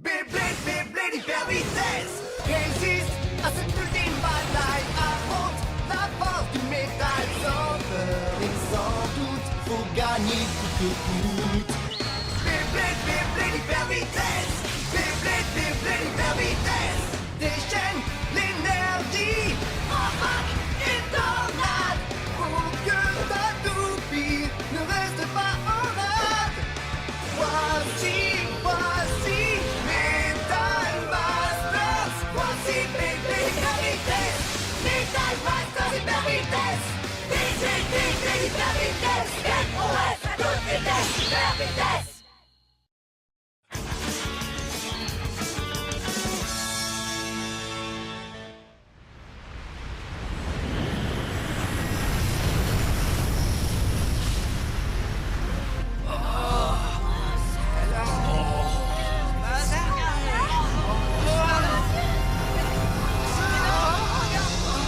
Beyblade, Beyblade hyper vitesse. Résiste à cette ultime bataille. Affronte la force du métal. Sans peur et sans doute, faut gagner coûte que coûte. Beyblade, Beyblade hyper vitesse. Beyblade, Beyblade hyper vitesse. Déchaîne l'énergie. Embarque et tornade. Pour que ta toupie ne reste pas en rade. Voici Metal Masters. Voici Beyblade hyper vitesse. Metal Masters hyper vitesse. Beyblade hyper vitesse. SOS à toute vitesse, hyper vitesse.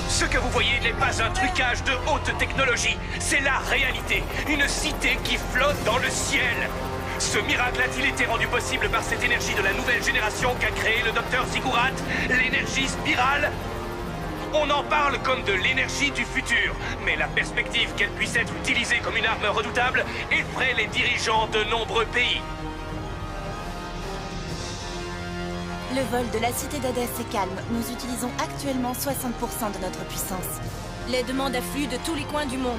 Ce que vous voyez n'est pas un trucage de haute technologie, c'est la réalité. Une cité qui flotte dans le ciel. Ce miracle a-t-il été rendu possible par cette énergie de la nouvelle génération qu'a créé le docteur Ziggurat, l'énergie spirale? On en parle comme de l'énergie du futur, mais la perspective qu'elle puisse être utilisée comme une arme redoutable effraie les dirigeants de nombreux pays. Le vol de la cité d'Hadès est calme. Nous utilisons actuellement 60% de notre puissance. Les demandes affluent de tous les coins du monde.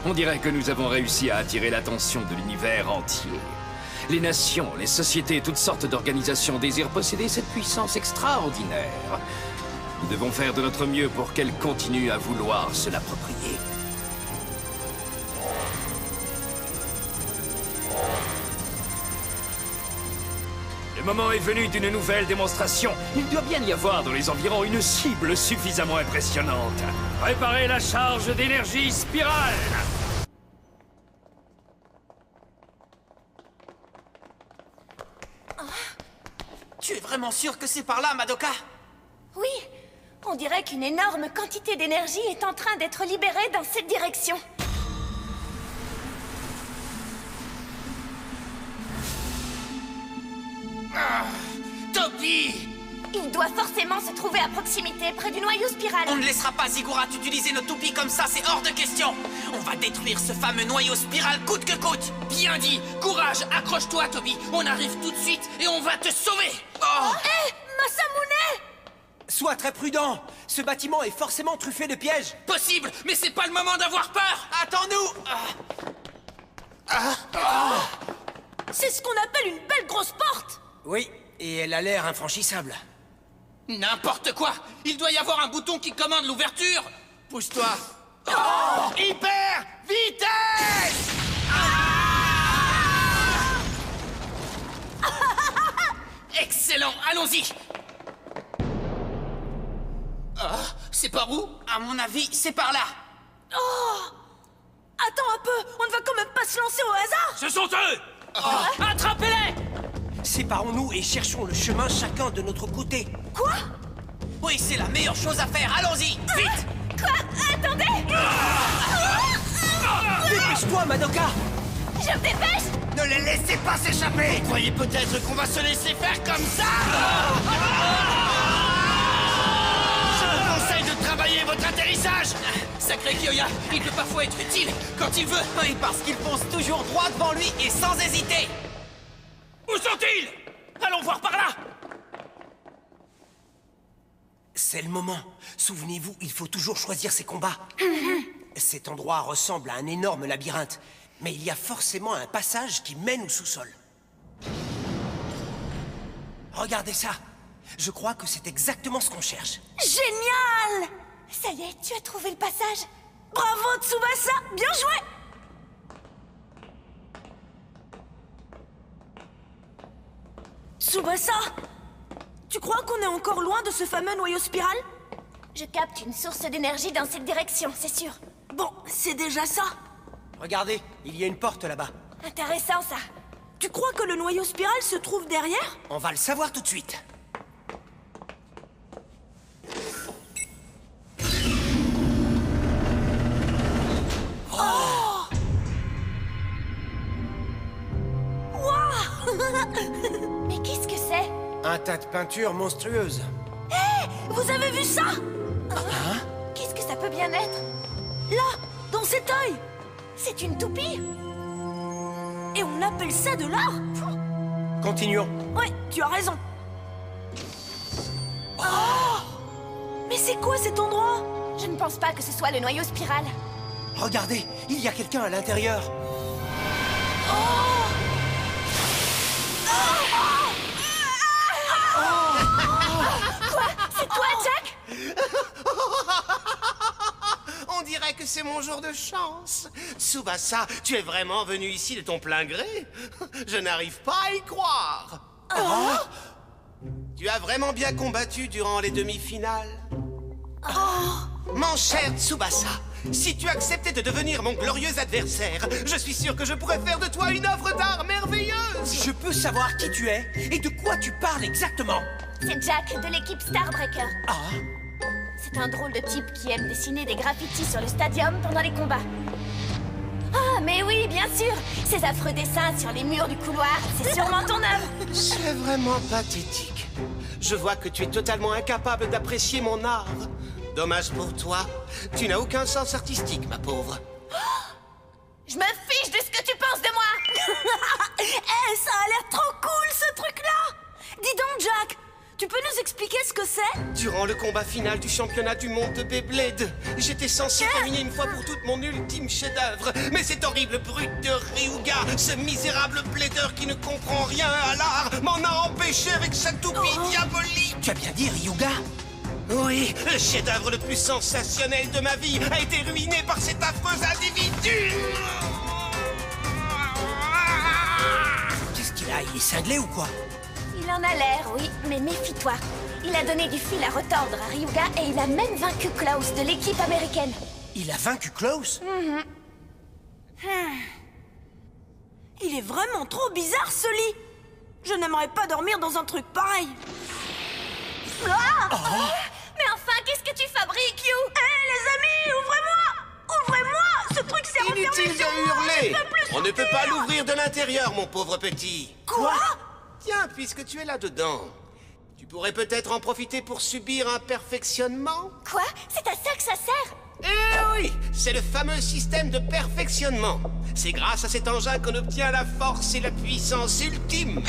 On dirait que nous avons réussi à attirer l'attention de l'univers entier. Les nations, les sociétés, toutes sortes d'organisations désirent posséder cette puissance extraordinaire. Nous devons faire de notre mieux pour qu'elle continue à vouloir se l'approprier. Le moment est venu d'une nouvelle démonstration. Il doit bien y avoir dans les environs une cible suffisamment impressionnante. Préparez la charge d'énergie spirale! Tu es vraiment sûr que c'est par là, Madoka? Oui, on dirait qu'une énorme quantité d'énergie est en train d'être libérée dans cette direction. Topi! Il doit forcément se trouver à proximité, près du noyau spiral. On ne laissera pas Ziggurat utiliser nos toupies comme ça, c'est hors de question. On va détruire ce fameux noyau spiral coûte que coûte. Bien dit. Courage, accroche-toi, Toby. On arrive tout de suite et on va te sauver. Oh! Hé, Masamune! Sois très prudent. Ce bâtiment est forcément truffé de pièges. Possible, mais c'est pas le moment d'avoir peur. Attends-nous! C'est ce qu'on appelle une belle grosse porte! Oui, et elle a l'air infranchissable. N'importe quoi. Il doit y avoir un bouton qui commande l'ouverture. Pousse-toi. Hyper vitesse! Excellent, allons-y. C'est par où? À mon avis, c'est par là. Attends un peu, on ne va quand même pas se lancer au hasard! Ce sont eux! Attrapez-les! Séparons-nous et cherchons le chemin chacun de notre côté. Quoi? Oui, c'est la meilleure chose à faire, allons-y, vite! Quoi? Attendez! Dépêche-toi, Madoka! Je me dépêche! Ne les laissez pas s'échapper. Vous croyez peut-être qu'on va se laisser faire comme ça? Je vous conseille de travailler votre atterrissage! Sacré Kyoya, il peut parfois être utile quand il veut. Oui, parce qu'il fonce toujours droit devant lui et sans hésiter. Où sont-ils? Allons voir par là! C'est le moment. Souvenez-vous, il faut toujours choisir ses combats. Cet endroit ressemble à un énorme labyrinthe, mais il y a forcément un passage qui mène au sous-sol. Regardez ça. Je crois que c'est exactement ce qu'on cherche. Génial! Ça y est, tu as trouvé le passage. Bravo, Tsubasa! Bien joué! Tsubasa! Tu crois qu'on est encore loin de ce fameux noyau spiral? Je capte une source d'énergie dans cette direction, c'est sûr. Bon, c'est déjà ça. Regardez, il y a une porte là-bas. Intéressant, ça. Tu crois que le noyau spiral se trouve derrière? On va le savoir tout de suite. Mais qu'est-ce que c'est? Un tas de peintures monstrueuses. Vous avez vu ça? Qu'est-ce que ça peut bien être? Là, dans cet œil! C'est une toupie! Et on appelle ça de l'art? Continuons. Ouais, tu as raison. Oh! Mais c'est quoi cet endroit? Je ne pense pas que ce soit le noyau spiral. Regardez, il y a quelqu'un à l'intérieur. Quoi? C'est toi, Jack? On dirait que c'est mon jour de chance. Tsubasa, tu es vraiment venu ici de ton plein gré? Je n'arrive pas à y croire. Tu as vraiment bien combattu durant les demi-finales. Mon cher Tsubasa, si tu acceptais de devenir mon glorieux adversaire, je suis sûr que je pourrais faire de toi une œuvre d'art merveilleuse. Je peux savoir qui tu es et de quoi tu parles exactement? C'est Jack de l'équipe Starbreaker. Ah, C'est un drôle de type qui aime dessiner des graffitis sur le stadium pendant les combats. Ah, mais oui, bien sûr! Ces affreux dessins sur les murs du couloir, c'est sûrement ton œuvre! C'est vraiment pathétique. Je vois que tu es totalement incapable d'apprécier mon art. Dommage pour toi. Tu n'as aucun sens artistique, ma pauvre. Je me fiche de ce que tu penses de moi! Ça a l'air trop cool, ce truc-là! Dis donc, Jack, tu peux nous expliquer ce que c'est? Durant le combat final du championnat du monde de Beyblade, j'étais censé terminer une fois pour toutes mon ultime chef-d'œuvre. Mais cet horrible brute de Ryuga, ce misérable plaideur qui ne comprend rien à l'art, m'en a empêché avec sa toupie diabolique. tu as bien dit Ryuga? Oui, le chef-d'œuvre le plus sensationnel de ma vie a été ruiné par cet affreux individu. Qu'est-ce qu'il a? Il est cinglé ou quoi? Il en a l'air, oui, mais méfie-toi. Il a donné du fil à retordre à Ryuga et il a même vaincu Klaus de l'équipe américaine. Il a vaincu Klaus? Il est vraiment trop bizarre, ce lit. Je n'aimerais pas dormir dans un truc pareil. Mais enfin, qu'est-ce que tu fabriques, You? Les amis, ouvrez-moi! Ouvrez-moi! Ce truc s'est refermé Inutile sur de moi. hurler. Je peux plus On ne peut sortir. pas l'ouvrir de l'intérieur, mon pauvre petit. Quoi? Tiens, puisque tu es là-dedans, tu pourrais peut-être en profiter pour subir un perfectionnement? Quoi? C'est à ça que ça sert? Eh oui, c'est le fameux système de perfectionnement. C'est grâce à cet engin qu'on obtient la force et la puissance ultime.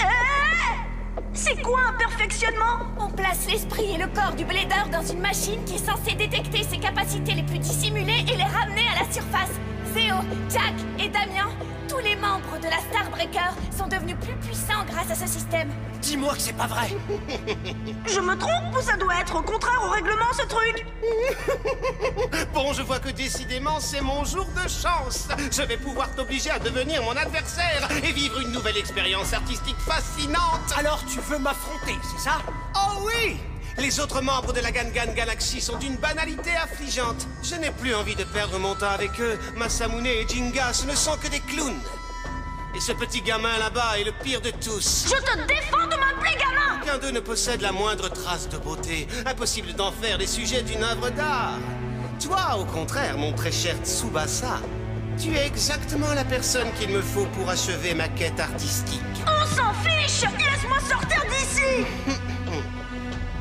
C'est quoi un perfectionnement? On place l'esprit et le corps du blader dans une machine qui est censée détecter ses capacités les plus dissimulées et les ramener à la surface. Zéo, Jack et Damien, tous les membres de la Starbreaker sont devenus plus puissants grâce à ce système. Dis-moi que c'est pas vrai. Je me trompe ou ça doit être au contraire au règlement, ce truc? Bon, je vois que décidément, c'est mon jour de chance. Je vais pouvoir t'obliger à devenir mon adversaire et vivre une nouvelle expérience artistique fascinante. Alors tu veux m'affronter, c'est ça? Oh oui! Les autres membres de la Gangan Galaxy sont d'une banalité affligeante. Je n'ai plus envie de perdre mon temps avec eux. Masamune et Jinga, ce ne sont que des clowns. Et ce petit gamin là-bas est le pire de tous. Je te défends de m'appeler gamin! Aucun d'eux ne possède la moindre trace de beauté. Impossible d'en faire les sujets d'une œuvre d'art. Toi, au contraire, mon très cher Tsubasa, tu es exactement la personne qu'il me faut pour achever ma quête artistique. On s'en fiche! Laisse-moi sortir d'ici!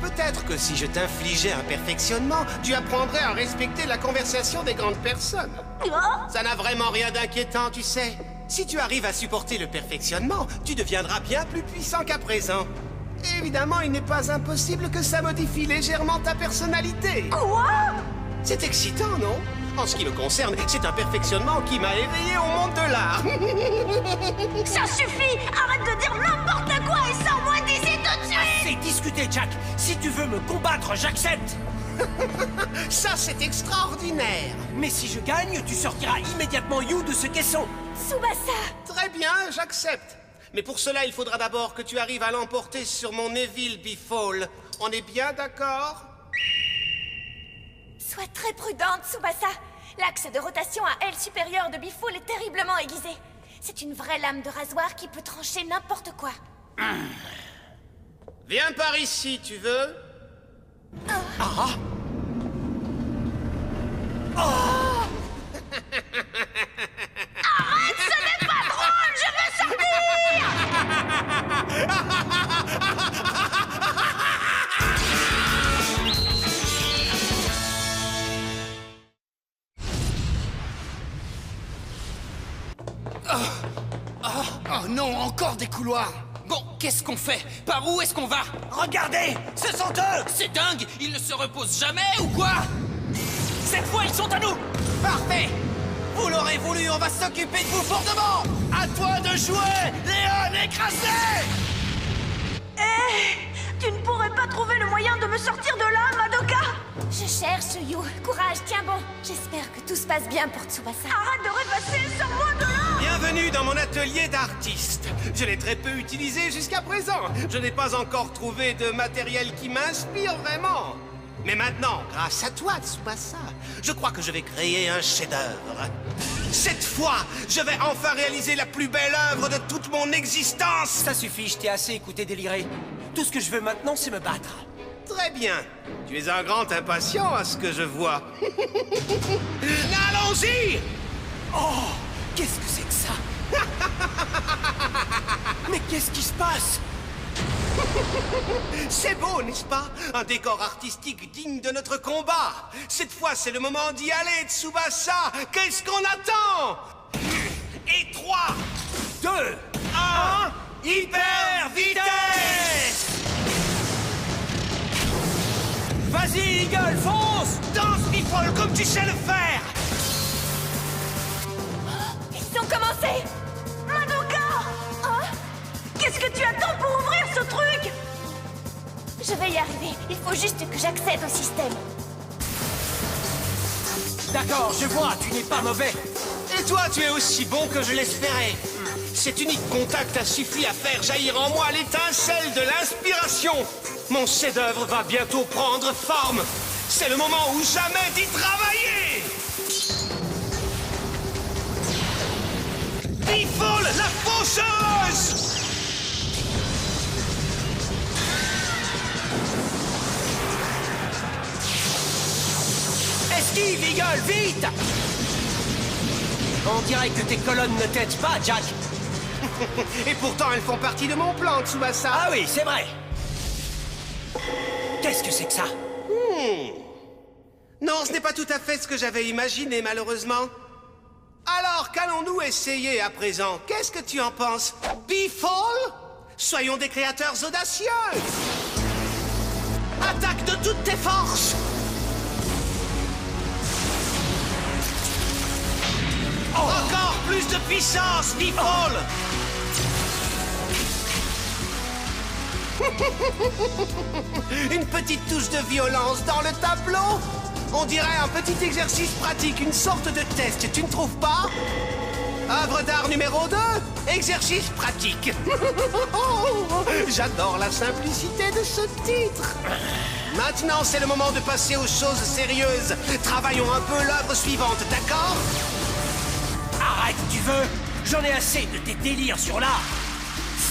Peut-être que si je t'infligeais un perfectionnement, tu apprendrais à respecter la conversation des grandes personnes. Ça n'a vraiment rien d'inquiétant, tu sais. Si tu arrives à supporter le perfectionnement, tu deviendras bien plus puissant qu'à présent. Évidemment, il n'est pas impossible que ça modifie légèrement ta personnalité. Quoi? C'est excitant, non? En ce qui me concerne, c'est un perfectionnement qui m'a éveillé au monde de l'art. Ça suffit! Arrête de dire n'importe quoi et sors-moi d'ici tout de suite! C'est discuté, Jack. Si tu veux me combattre, j'accepte. Ça, c'est extraordinaire. Mais si je gagne, tu sortiras immédiatement You de ce caisson. Tsubasa! Très bien, j'accepte. Mais pour cela, il faudra d'abord que tu arrives à l'emporter sur mon Evil Bifall. On est bien d'accord? Sois très prudente, Tsubasa. L'axe de rotation à aile supérieure de Bifall est terriblement aiguisé. C'est une vraie lame de rasoir qui peut trancher n'importe quoi. Viens par ici, tu veux? Arrête, ce n'est pas drôle, je veux sortir! hors des couloirs. Bon, qu'est-ce qu'on fait? Par où est-ce qu'on va? Regardez, ce sont eux. C'est dingue! Ils ne se reposent jamais ou quoi? Cette fois, ils sont à nous! Parfait. Vous l'aurez voulu, on va s'occuper de vous pour de bon. À toi de jouer, Léon écrasé. Tu ne pourrais pas trouver le moyen de me sortir de là, Madoka? Je cherche, Yu. Courage, tiens bon. J'espère que tout se passe bien pour Tsubasa. Arrête de rêvasser, sors-moi de là! Bienvenue dans mon atelier d'artiste. Je l'ai très peu utilisé jusqu'à présent. Je n'ai pas encore trouvé de matériel qui m'inspire vraiment. Mais maintenant, grâce à toi, Tsubasa, je crois que je vais créer un chef-d'œuvre. Cette fois, je vais enfin réaliser la plus belle œuvre de toute mon existence. Ça suffit, je t'ai assez écouté délirer. Tout ce que je veux maintenant, c'est me battre. Très bien. Tu es un grand impatient à ce que je vois. Allons-y! Oh, qu'est-ce que c'est que ça? Mais qu'est-ce qui se passe? C'est beau, n'est-ce pas? Un décor artistique digne de notre combat. Cette fois, c'est le moment d'y aller, Tsubasa. Qu'est-ce qu'on attend? Et 3, 2, 1, hyper vitesse! Vas-y, Eagle, fonce! Danse, Bifol, comme tu sais le faire! Ils ont commencé! Madoka! Oh, qu'est-ce que tu attends pour ouvrir ce truc? Je vais y arriver. Il faut juste que j'accède au système. D'accord, je vois, tu n'es pas mauvais. Et toi, tu es aussi bon que je l'espérais. Cet unique contact a suffi à faire jaillir en moi l'étincelle de l'inspiration. Mon chef-d'œuvre va bientôt prendre forme. C'est le moment ou jamais d'y travailler. Bifol, la faucheuse! Esquive, Eagle, vite! On dirait que tes colonnes ne t'aident pas, Jack. Et pourtant, elles font partie de mon plan, Tsubasa. Ah oui, c'est vrai. Qu'est-ce que c'est que ça? Non, ce n'est pas tout à fait ce que j'avais imaginé, malheureusement. Alors, qu'allons-nous essayer à présent? Qu'est-ce que tu en penses? Bifol? Soyons des créateurs audacieux! Attaque de toutes tes forces! Encore plus de puissance, Bifol! Une petite touche de violence dans le tableau? On dirait un petit exercice pratique, une sorte de test, tu ne trouves pas? Œuvre d'art numéro 2, exercice pratique. J'adore la simplicité de ce titre. Maintenant, c'est le moment de passer aux choses sérieuses. Travaillons un peu l'œuvre suivante, d'accord? Arrête, tu veux? J'en ai assez de tes délires sur l'art.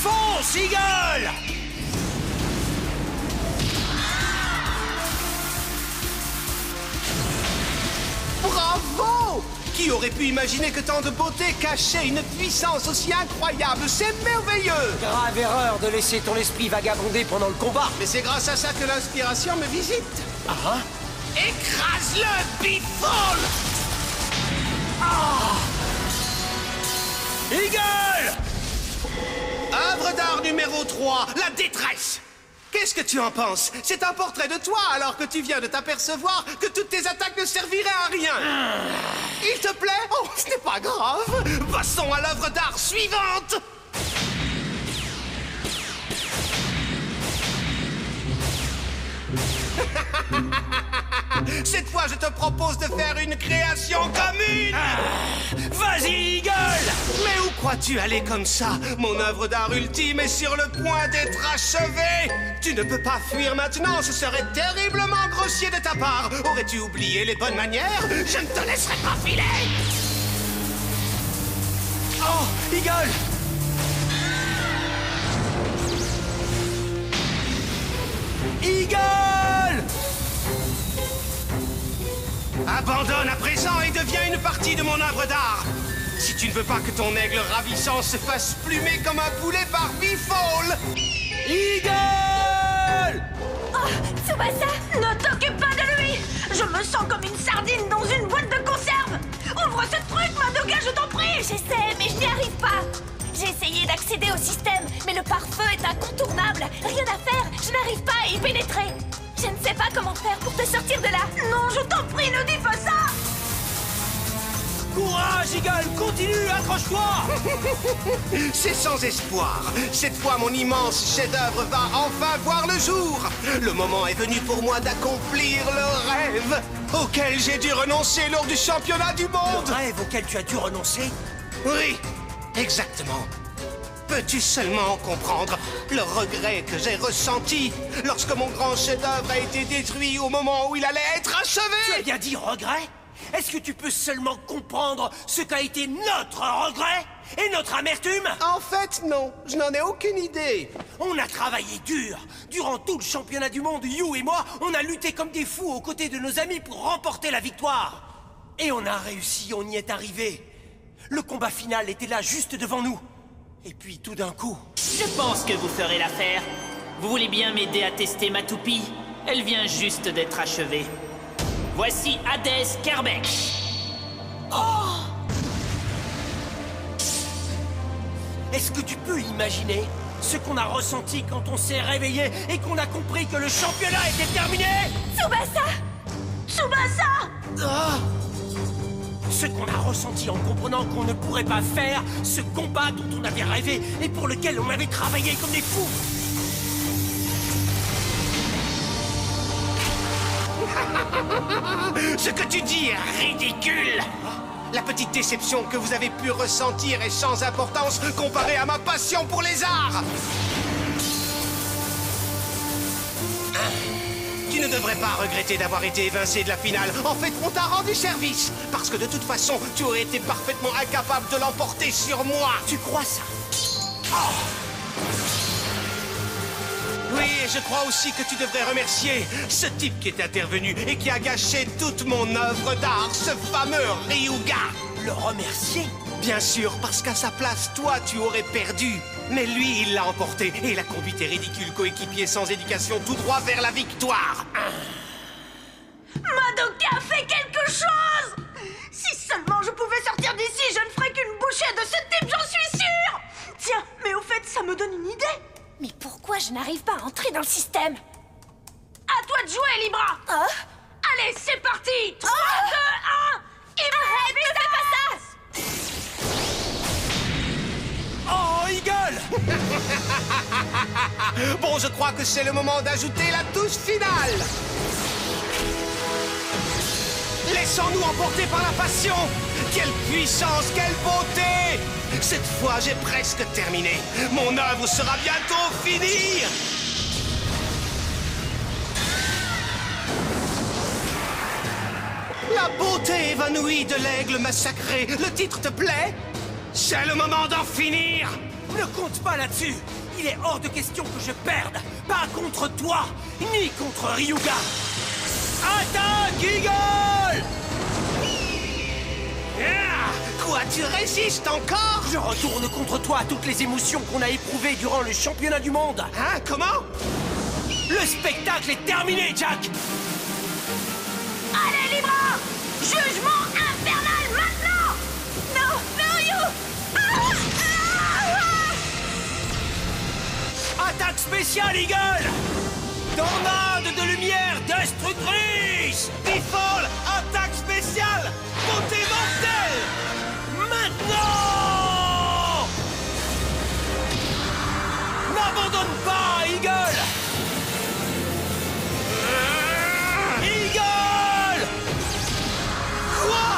Fonce, Eagle! Bravo! Qui aurait pu imaginer que tant de beauté cachait une puissance aussi incroyable? C'est merveilleux! Grave erreur de laisser ton esprit vagabonder pendant le combat. Mais c'est grâce à ça que l'inspiration me visite. Ah, Écrase-le, Bifol! Eagle! Œuvre d'art numéro 3, la détresse. Qu'est-ce que tu en penses? C'est un portrait de toi alors que tu viens de t'apercevoir que toutes tes attaques ne serviraient à rien. Il te plaît? Oh, ce n'est pas grave. Passons à l'œuvre d'art suivante. Cette fois, je te propose de faire une création commune. Vas-y, Eagle! Mais où crois-tu aller comme ça? Mon œuvre d'art ultime est sur le point d'être achevée. Tu ne peux pas fuir maintenant, ce serait terriblement grossier de ta part. Aurais-tu oublié les bonnes manières? Je ne te laisserai pas filer. Oh, Eagle! Eagle! Abandonne à présent et deviens une partie de mon œuvre d'art. Si tu ne veux pas que ton aigle ravissant se fasse plumer comme un poulet par Bifol. Eagle! Oh, Tsubasa, ne t'occupe pas de lui! Je me sens comme une sardine dans une boîte de conserve! Ouvre ce truc, Madoka, je t'en prie! J'essaie, mais je n'y arrive pas! J'ai essayé d'accéder au système, mais le pare-feu est incontournable. Rien à faire, je n'arrive pas à y pénétrer. Je ne sais pas comment faire pour te sortir de là. Non, je t'en prie, ne dis pas ça. Courage, Eagle, continue, accroche-toi. C'est sans espoir. Cette fois, mon immense chef-d'œuvre va enfin voir le jour. Le moment est venu pour moi d'accomplir le rêve auquel j'ai dû renoncer lors du championnat du monde. Le rêve auquel tu as dû renoncer? Oui, exactement. Peux-tu seulement comprendre le regret que j'ai ressenti lorsque mon grand chef-d'œuvre a été détruit au moment où il allait être Tu as achevé? bien dit regret? Est-ce que tu peux seulement comprendre ce qu'a été notre regret et notre amertume? En fait, non. Je n'en ai aucune idée. On a travaillé dur. Durant tout le championnat du monde, You et moi, on a lutté comme des fous aux côtés de nos amis pour remporter la victoire. Et on a réussi, on y est arrivé. Le combat final était là, juste devant nous. Et puis, tout d'un coup... Je pense que vous ferez l'affaire. Vous voulez bien m'aider à tester ma toupie? Elle vient juste d'être achevée. Voici Hades Kerbeck. Est-ce que tu peux imaginer ce qu'on a ressenti quand on s'est réveillé et qu'on a compris que le championnat était terminé? Tsubasa! Tsubasa! Ce qu'on a ressenti en comprenant qu'on ne pourrait pas faire ce combat dont on avait rêvé et pour lequel on avait travaillé comme des fous. Ce que tu dis est ridicule. La petite déception que vous avez pu ressentir est sans importance comparée à ma passion pour les arts. Tu ne devrais pas regretter d'avoir été évincé de la finale. En fait, on t'a rendu service. Parce que de toute façon, tu aurais été parfaitement incapable de l'emporter sur moi. Tu crois ça? Oui, et je crois aussi que tu devrais remercier ce type qui est intervenu et qui a gâché toute mon œuvre d'art, ce fameux Ryuga. Le remercier? Bien sûr, parce qu'à sa place, toi, tu aurais perdu. Mais lui, il l'a emporté et il a conduit tes ridicules coéquipiers sans éducation tout droit vers la victoire. Madoka fait quelque chose! Si seulement je pouvais sortir d'ici, je ne ferais qu'une bouchée de ce type, j'en suis sûre! Tiens, mais au fait, ça me donne une idée. Mais pourquoi je n'arrive pas à entrer dans le système? À toi de jouer, Libra! Allez, c'est parti! 3, 2, 1! Arrête, ne fais pas ça! Oh, Eagle! Bon, je crois que c'est le moment d'ajouter la touche finale. Laissons-nous emporter par la passion. Quelle puissance, quelle beauté! Cette fois, j'ai presque terminé. Mon œuvre sera bientôt finie. La beauté évanouie de l'aigle massacré. Le titre te plaît? C'est le moment d'en finir. Ne compte pas là-dessus. Il est hors de question que je perde. Pas contre toi, ni contre Ryuga. Attaque, Eagle! Ah, quoi, tu résistes encore? Je retourne contre toi toutes les émotions qu'on a éprouvées durant le championnat du monde. Hein, comment? Le spectacle est terminé, Jack! Allez, Libra! Jugement infernal maintenant! Non, non, You! Attaque spéciale, Eagle! Tornade de lumière destructrice! Bifall, attaque spéciale! Beauté mortelle! Maintenant! N'abandonne pas, Eagle! Eagle! Quoi?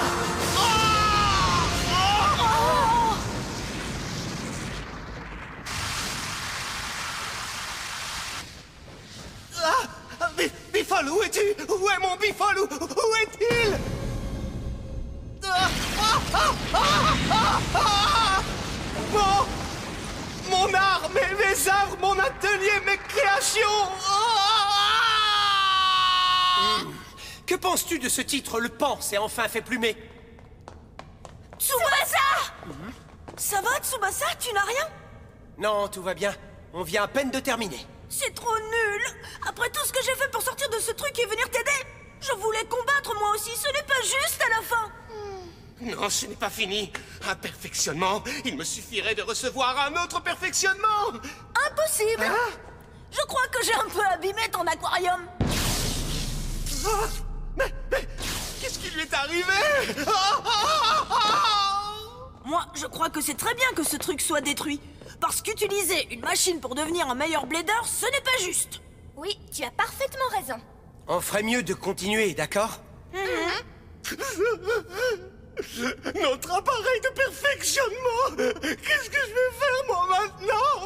Bifall, où es-tu? Où est mon Bifall? Où est-il? Mon art, mes œuvres, mon atelier, mes créations! Que penses-tu de ce titre? Le pan s'est enfin fait plumer. Tsubasa! Ça va, Tsubasa? Tu n'as rien? Non, tout va bien. On vient à peine de terminer. C'est trop nul! Après tout ce que j'ai fait pour sortir de ce truc et venir t'aider! Je voulais combattre moi aussi, ce n'est pas juste à la fin! Non, ce n'est pas fini. Un perfectionnement, il me suffirait de recevoir un autre perfectionnement. Impossible. Je crois que j'ai un peu abîmé ton aquarium. Ah, mais qu'est-ce qui lui est arrivé? Moi, je crois que c'est très bien que ce truc soit détruit. Parce qu'utiliser une machine pour devenir un meilleur blader, ce n'est pas juste. Oui, tu as parfaitement raison. On ferait mieux de continuer, d'accord? Notre appareil de perfectionnement. Qu'est-ce que je vais faire moi maintenant?